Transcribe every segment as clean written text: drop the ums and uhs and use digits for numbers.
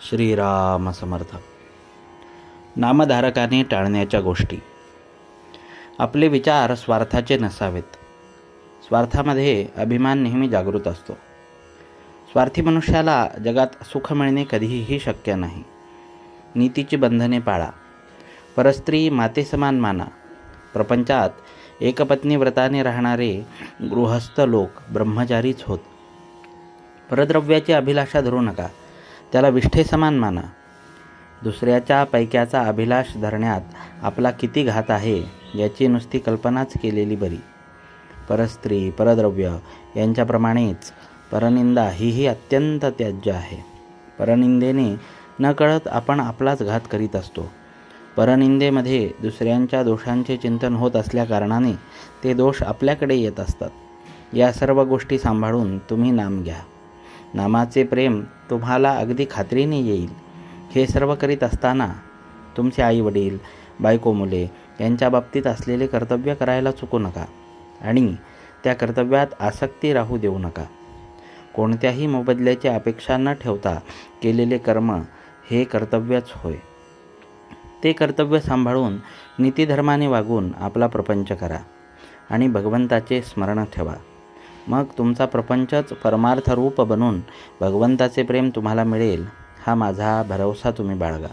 श्रीराम समर्थ. नामधारकाने टाळण्याच्या गोष्टी. आपले विचार स्वार्थाचे नसावेत. स्वार्थामध्ये अभिमान नेहमी जागृत असतो. स्वार्थी मनुष्याला जगात सुख मिळणे कधीही शक्य नाही. नीतीची बंधने पाळा. परस्त्री मातेसमान माना. प्रपंचात एकपत्नी व्रताने राहणारे गृहस्थ लोक ब्रह्मचारीच होत. परद्रव्याची अभिलाषा धरू नका. त्याला विष्ठे समान माना. दुसऱ्याच्या पैक्याचा अभिलाष धरण्यात आपला किती घात आहे याची नुसती कल्पनाच केलेली बरी. परस्त्री परद्रव्य यांच्याप्रमाणेच परनिंदा ही अत्यंत त्याज्य आहे. परनिंदेने नकळत आपण आपलाच घात करीत असतो. परनिंदेमध्ये दुसऱ्यांच्या दोषांचे चिंतन होत असल्याकारणाने ते दोष आपल्याकडे येत असतात. या सर्व गोष्टी सांभाळून तुम्ही नाम घ्या. नामाचे प्रेम तुम्हाला अगदी खात्रीने येईल. हे सर्व करीत असताना तुमचे आई वडील बायको मुले यांच्या बाबतीत असलेले कर्तव्य करायला चुकू नका आणि त्या कर्तव्यात आसक्ती राहू देऊ नका. कोणत्याही मोबदल्याची अपेक्षा न ठेवता केलेले कर्म हे कर्तव्यच होय. ते कर्तव्य सांभाळून नीतिधर्माने वागून आपला प्रपंच करा आणि भगवंताचे स्मरण ठेवा. मग तुमचा प्रपंचच परमार्थ रूप बनून भगवंताचे प्रेम तुम्हाला मिळेल हा माझा भरवसा तुम्ही बाळगा.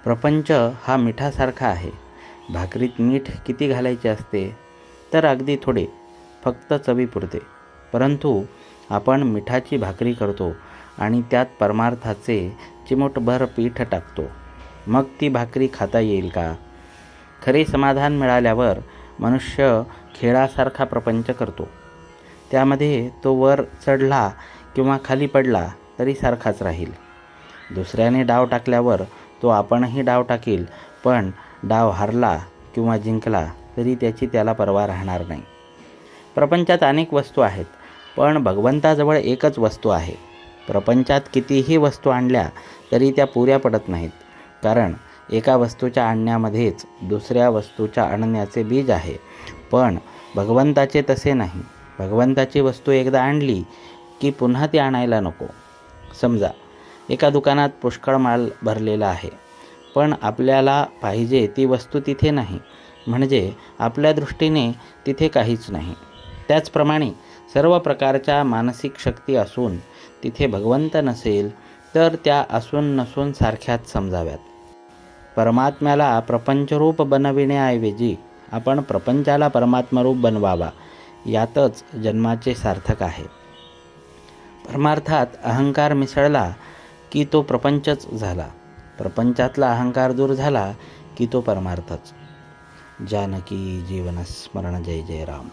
प्रपंच हा मिठासारखा आहे. भाकरीत मीठ किती घालायचे असते तर अगदी थोडे, फक्त चवीपुरते. परंतु आपण मिठाची भाकरी करतो आणि त्यात परमार्थाचे चिमूटभर पीठ टाकतो. मग ती भाकरी खाता येईल का? खरे समाधान मिळाल्यावर मनुष्य खेळासारखा प्रपंच करतो. त्यामध्ये तो वर चढला किंवा खाली पडला तरी सारखाच राहील. दुसऱ्याने डाव टाकल्यावर तो आपणही डाव टाकील, पण डाव हारला किंवा जिंकला तरी त्याची त्याला पर्वा राहणार नाही. प्रपंचात अनेक वस्तू आहेत, पण भगवंताजवळ एकच वस्तू आहे. प्रपंचात कितीही वस्तू आणल्या तरी त्या पुऱ्या पडत नाहीत, कारण एका वस्तूच्या आणण्यामध्येच दुसऱ्या वस्तूच्या आणण्याचे बीज आहे. पण भगवंताचे तसे नाही. भगवंताची वस्तू एकदा आणली की पुन्हा ती आणायला नको. समजा एका दुकानात पुष्कळ माल भरलेला आहे, पण आपल्याला पाहिजे ती वस्तू तिथे नाही, म्हणजे आपल्या दृष्टीने तिथे काहीच नाही. त्याचप्रमाणे सर्व प्रकारच्या मानसिक शक्ती असून तिथे भगवंत नसेल तर त्या असून नसून सारख्याच समजाव्यात. परमात्म्याला प्रपंचरूप बनविण्याऐवजी आपण प्रपंचाला परमात्मरूप बनवावा, यातच जन्माचे सार्थक आहे. परमार्थात अहंकार मिसळला की तो प्रपंचच झाला. प्रपंचातला अहंकार दूर झाला की तो परमार्थच. जानकी जीवन स्मरण. जय जय राम.